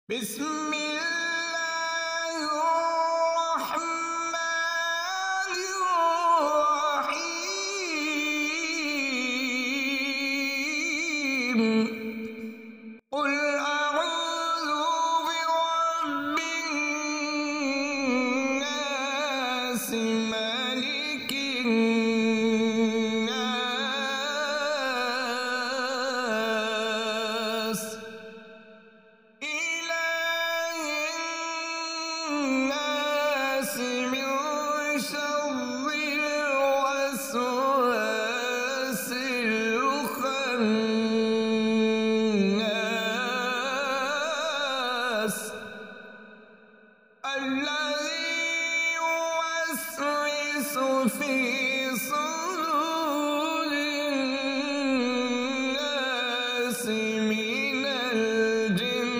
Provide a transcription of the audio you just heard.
بسم الله الرحمن الرحيم قل أعوذ برب الناس ملك الناس الناس من شر الوسواس الخناس الذي يوسوس في صدور الناس من الجنة